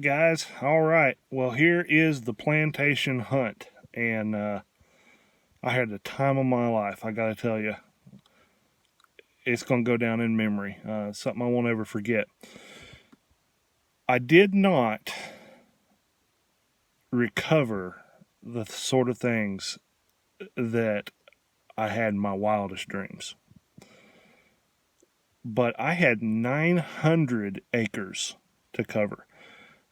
guys. All right. Well, here is the Plantation hunt, and I had the time of my life. I got to tell you, it's going to go down in memory. Something I won't ever forget. I did not recover the sort of things that I had in my wildest dreams. But I had 900 acres to cover.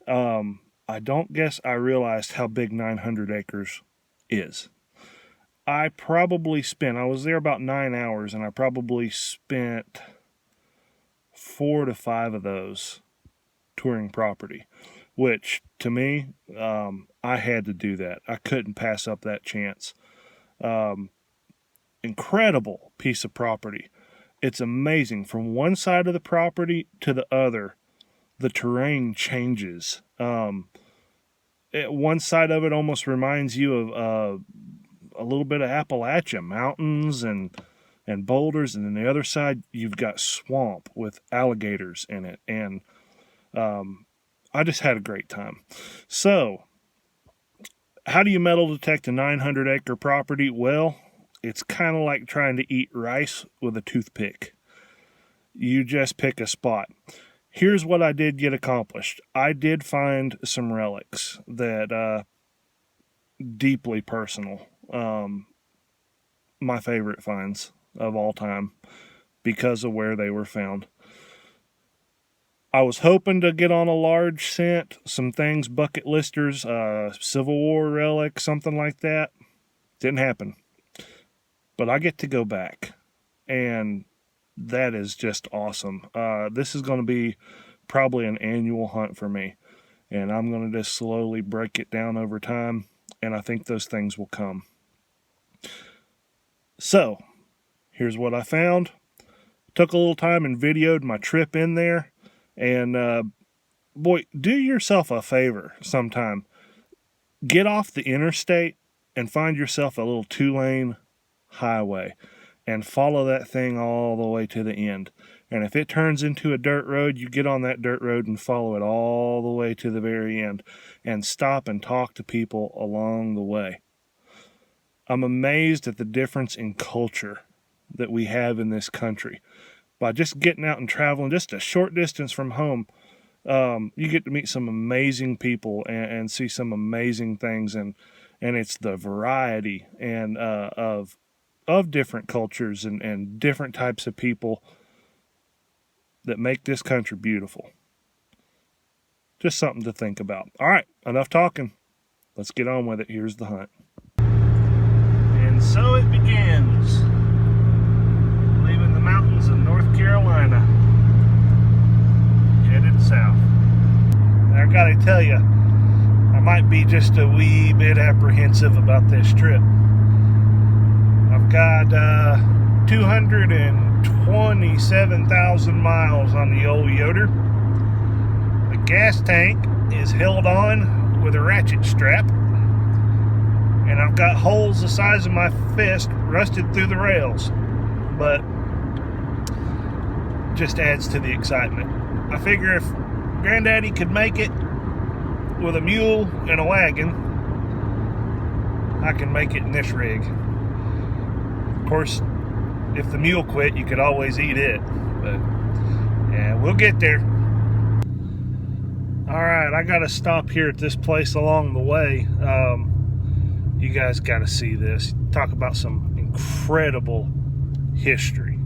I don't guess I realized how big 900 acres is. I was there about 9 hours, and I probably spent 4 to 5 of those touring property, which to me, I had to do that. I couldn't pass up that chance. Incredible piece of property. It's amazing. From one side of the property to the other, the terrain changes. One side of it almost reminds you of a little bit of Appalachia, mountains and boulders, and then the other side you've got swamp with alligators in it, and I just had a great time. So, how do you metal detect a 900-acre property? Well, it's kind of like trying to eat rice with a toothpick. You just pick a spot. Here's what I did get accomplished. I did find some relics that deeply personal. My favorite finds of all time because of where they were found. I was hoping to get on a large scent, some things, bucket listers, Civil War relic, something like that. Didn't happen. But I get to go back, and that is just awesome. This is going to be probably an annual hunt for me, and I'm going to just slowly break it down over time, and I think those things will come. So, here's what I found. Took a little time and videoed my trip in there, and boy, do yourself a favor sometime. Get off the interstate and find yourself a little 2-lane highway and follow that thing all the way to the end. And if it turns into a dirt road, you get on that dirt road and follow it all the way to the very end and stop and talk to people along the way. I'm amazed at the difference in culture that we have in this country. By just getting out and traveling just a short distance from home, you get to meet some amazing people and see some amazing things, and it's the variety and of different cultures and different types of people that make this country beautiful. Just something to think about. All right, enough talking. Let's get on with it. Here's the hunt. And so it begins. Leaving the mountains of North Carolina, headed south. I gotta tell you, I might be just a wee bit apprehensive about this trip. I've got 227,000 miles on the old Yoder. The gas tank is held on with a ratchet strap, and I've got holes the size of my fist rusted through the rails, but just adds to the excitement. I figure if Granddaddy could make it with a mule and a wagon, I can make it in this rig. Of course, if the mule quit, you could always eat it, but yeah, we'll get there. Alright, I gotta stop here at this place along the way. You guys gotta see this. Talk about some incredible history.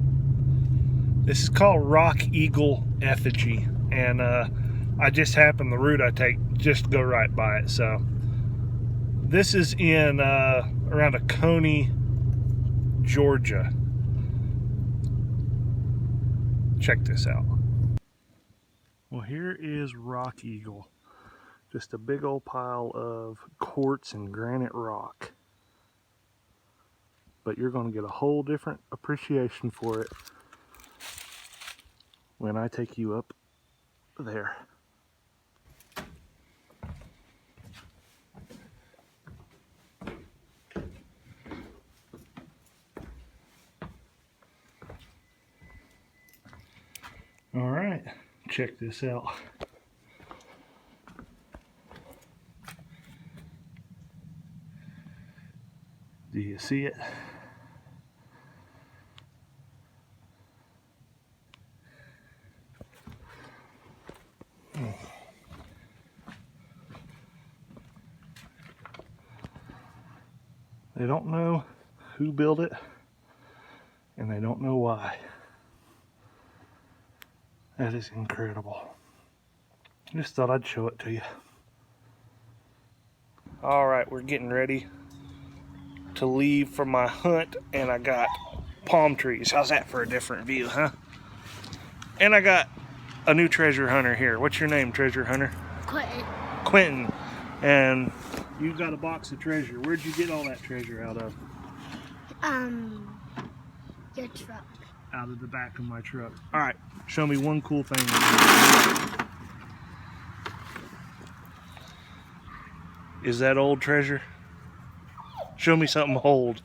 This is called Rock Eagle Effigy, and I just happened, the route I take, just go right by it. So this is in around Coney, Georgia. Check this out. Well, here is Rock Eagle. Just a big old pile of quartz and granite rock. But you're going to get a whole different appreciation for it when I take you up there. All right, check this out. Do you see it? They don't know who built it, and they don't know why. That is incredible. Just thought I'd show it to you. All right, we're getting ready to leave for my hunt, and I got palm trees. How's that for a different view, huh? And I got a new treasure hunter here. What's your name, treasure hunter? Quentin. Quentin. And you've got a box of treasure. Where'd you get all that treasure out of? Your truck. Out of the back of my truck. All right, show me one cool thing. Is that old treasure? Show me something old.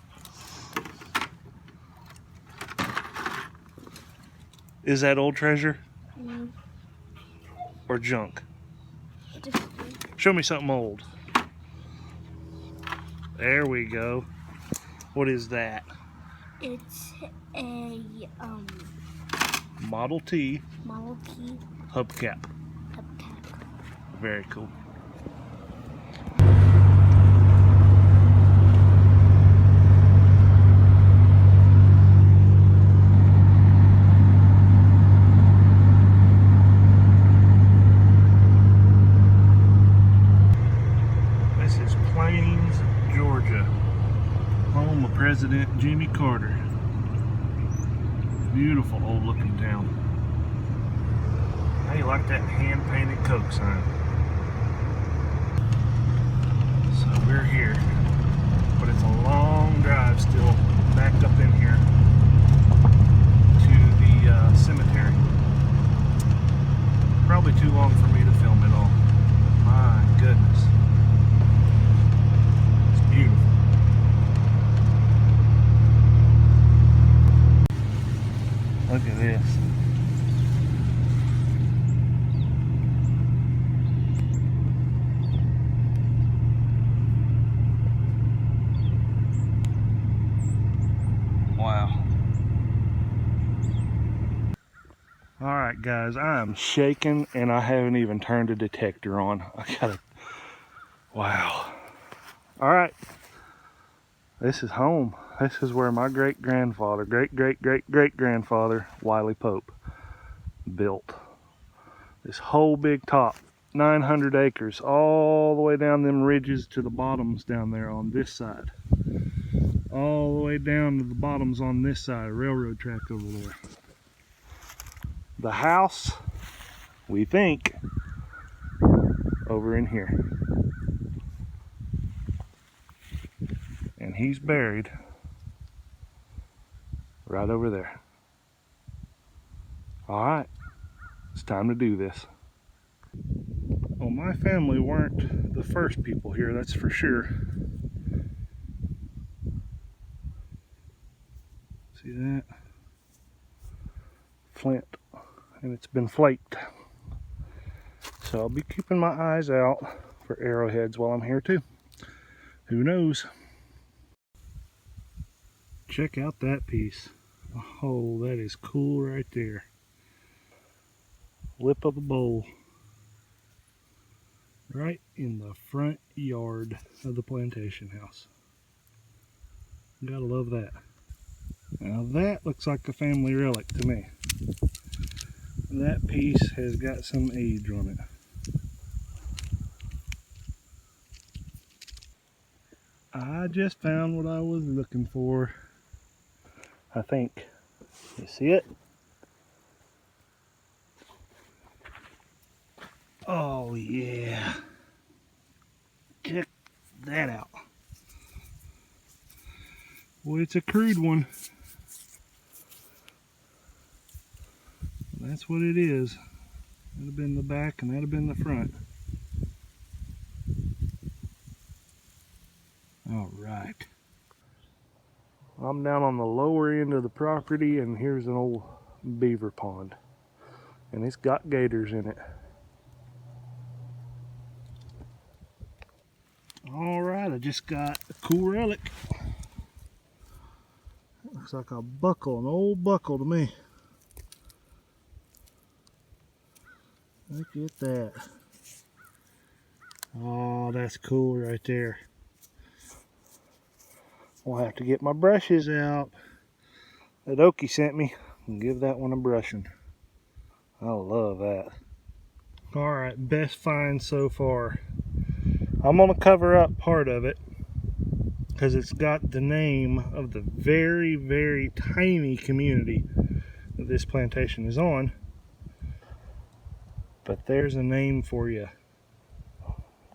Is that old treasure? Mm. Or junk? Just Show me something old. There we go. What is that? it's a Model T Model T hubcap. hubcap. Very cool. This is Plains, Georgia, home of President Jimmy Carter. Beautiful old looking town. How you like that hand painted Coke sign? So we're here, but it's a long drive still back up in here to the cemetery. Probably too long for me to film it all. My goodness. It's beautiful. Look at this. Wow. All right, guys, I am shaking and I haven't even turned a detector on. I gotta, wow. All right, this is home. This is where my great-grandfather, great-great-great-great-grandfather, Wiley Pope, built this whole big top, 900 acres, all the way down them ridges to the bottoms down there on this side. All the way down to the bottoms on this side, railroad track over there. The house, we think, over in here. And he's buried right over there. All right, it's time to do this. Well, my family weren't the first people here, that's for sure. See that? Flint, and it's been flaked. So I'll be keeping my eyes out for arrowheads while I'm here too. Who knows? Check out that piece. Oh, that is cool right there. Lip of the bowl. Right in the front yard of the plantation house. Gotta love that. Now that looks like a family relic to me. That piece has got some age on it. I just found what I was looking for. I think. You see it? Oh yeah. Check that out. Well, it's a crude one. That's what it is. That'd have been the back and that'd have been the front. All right. I'm down on the lower end of the property, and here's an old beaver pond. And it's got gators in it. All right, I just got a cool relic. Looks like a buckle, an old buckle to me. Look at that. Oh, that's cool right there. I'll have to get my brushes out that Okie sent me and give that one a brushing. I love that. Alright, best find so far. I'm going to cover up part of it because it's got the name of the very, very tiny community that this plantation is on. But there's a name for you.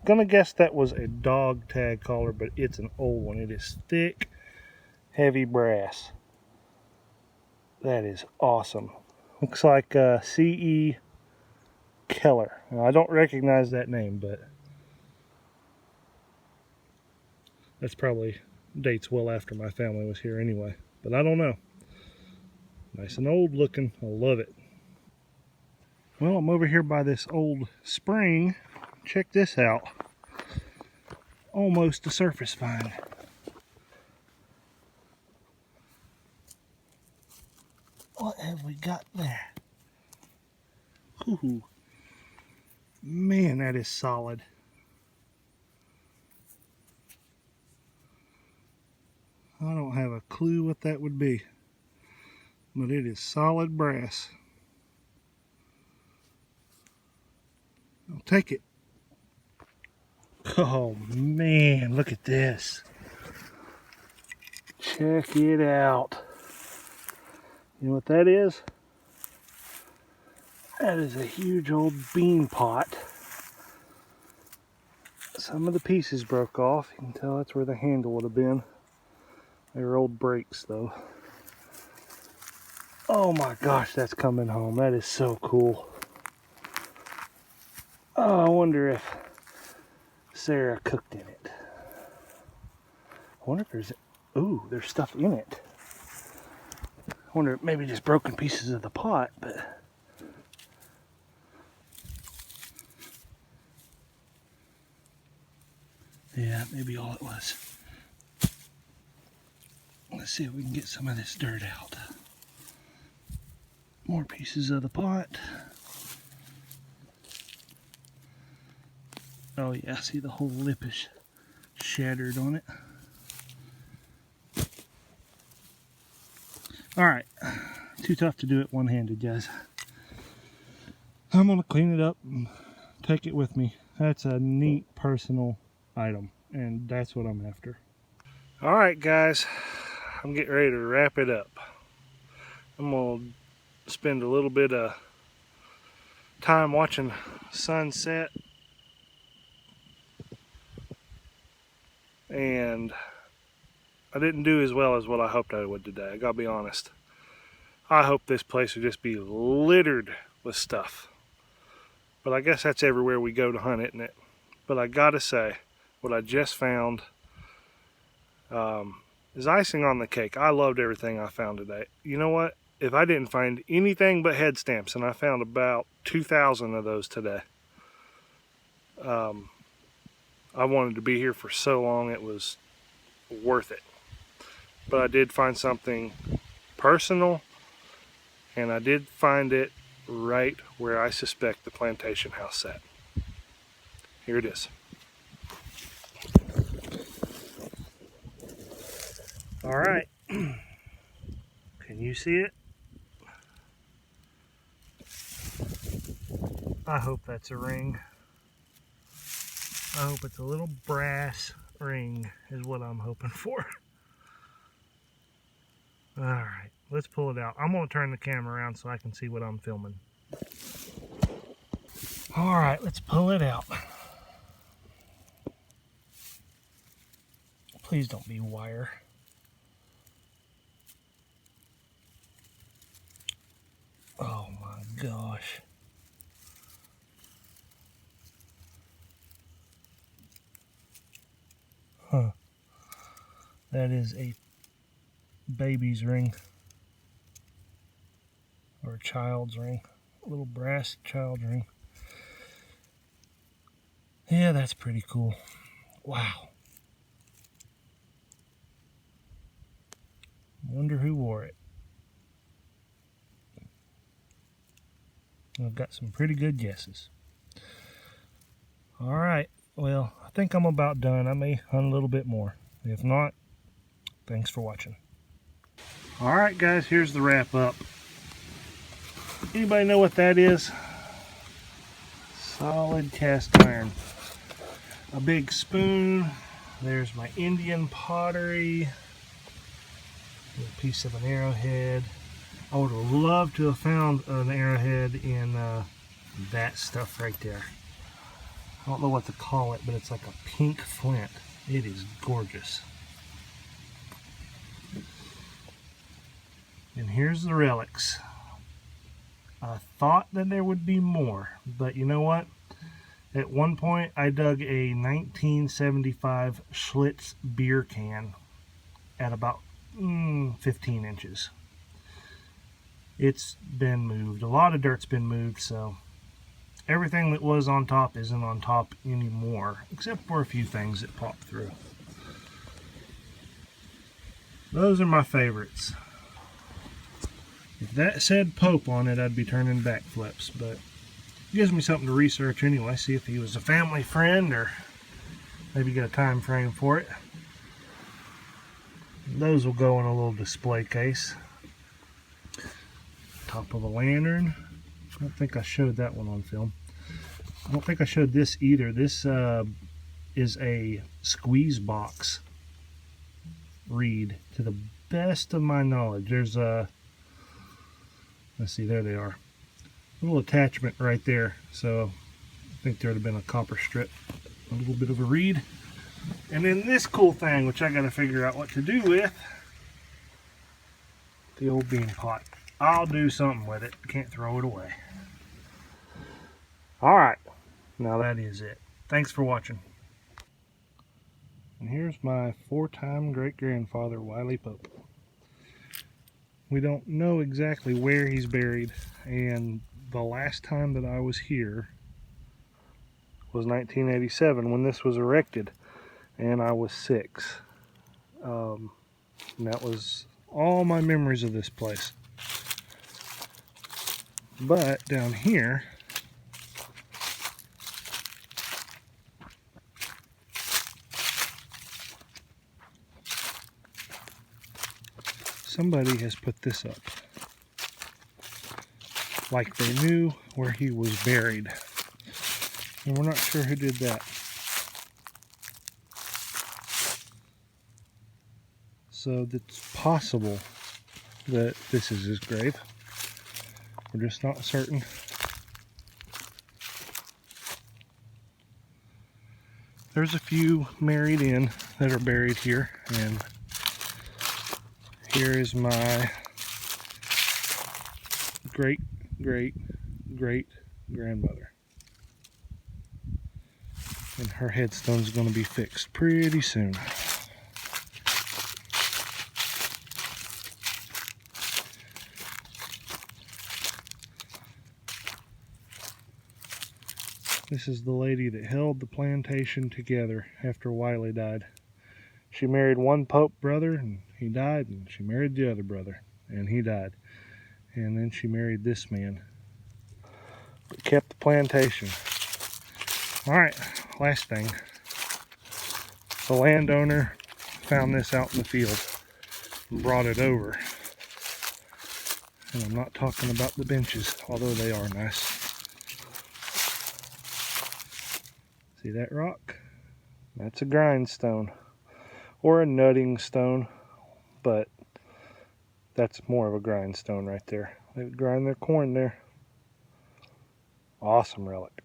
Gonna guess that was a dog tag collar, but it's an old one. It is thick, heavy brass. That is awesome. Looks like C.E. Keller. Now, I don't recognize that name, but that's probably dates well after my family was here anyway. But I don't know. Nice and old looking. I love it. Well, I'm over here by this old spring. Check this out. Almost a surface find. What have we got there? Ooh, man, that is solid. I don't have a clue what that would be, but it is solid brass. I'll take it. Oh man, look at this. Check it out. You know what that is? That is a huge old bean pot. Some of the pieces broke off. You can tell that's where the handle would have been. They're old brakes though. Oh my gosh, that's coming home. That is so cool. Oh, I wonder if Sarah cooked in it. I wonder if there's stuff in it. I wonder if maybe just broken pieces of the pot, but yeah, maybe all it was. Let's see if we can get some of this dirt out. More pieces of the pot. Oh yeah, see the whole lip is shattered on it. Alright, too tough to do it one-handed, guys. I'm going to clean it up and take it with me. That's a neat personal item, and that's what I'm after. Alright guys, I'm getting ready to wrap it up. I'm going to spend a little bit of time watching sunset, and I didn't do as well as what I hoped I would today. I gotta be honest. I hope this place would just be littered with stuff. But I guess that's everywhere we go to hunt, isn't it? But I gotta say, what I just found is icing on the cake. I loved everything I found today. You know what? If I didn't find anything but head stamps, and I found about 2,000 of those today, I wanted to be here for so long, it was worth it. But I did find something personal, and I did find it right where I suspect the plantation house sat. Here it is. All right. Can you see it? I hope that's a ring. I hope it's a little brass ring is what I'm hoping for. All right, let's pull it out. I'm gonna turn the camera around so I can see what I'm filming. All right, let's pull it out. Please don't be wire. Oh my gosh. Huh. That is a baby's ring. Or a child's ring. A little brass child ring. Yeah, that's pretty cool. Wow. Wonder who wore it. I've got some pretty good guesses. All right, well, I think I'm about done. I may hunt a little bit more. If not, thanks for watching. All right, guys, here's the wrap up. Anybody know what that is? Solid cast iron. A big spoon. There's my Indian pottery. A piece of an arrowhead. I would have loved to have found an arrowhead in that stuff right there. I don't know what to call it, but it's like a pink flint. It is gorgeous. And here's the relics. I thought that there would be more, but you know what? At one point, I dug a 1975 Schlitz beer can at about 15 inches. It's been moved. A lot of dirt's been moved, so everything that was on top isn't on top anymore, except for a few things that popped through. Those are my favorites. If that said Pope on it, I'd be turning backflips, but it gives me something to research anyway, see if he was a family friend or maybe get a time frame for it. Those will go in a little display case. Top of a lantern. I don't think I showed that one on film. I don't think I showed this either. This is a squeeze box reed to the best of my knowledge. There's a, let's see, there they are. A little attachment right there. So I think there would have been a copper strip, a little bit of a reed. And then this cool thing, which I got to figure out what to do with, the old bean pot. I'll do something with it. Can't throw it away. All right. Now that is it. Thanks for watching. And here's my 4-time great-grandfather, Wiley Pope. We don't know exactly where he's buried, and the last time that I was here was 1987 when this was erected, and I was 6. And that was all my memories of this place. But down here, somebody has put this up. Like they knew where he was buried. And we're not sure who did that. So it's possible that this is his grave. We're just not certain. There's a few married in that are buried here, and here is my great grandmother. And her headstone's going to be fixed pretty soon. This is the lady that held the plantation together after Wiley died. She married one Pope brother and he died, and she married the other brother and he died. And then she married this man, but kept the plantation. All right, last thing. The landowner found this out in the field and brought it over. And I'm not talking about the benches, although they are nice. See that rock? That's a grindstone or a nutting stone, but that's more of a grindstone right there. They would grind their corn there. Awesome relic.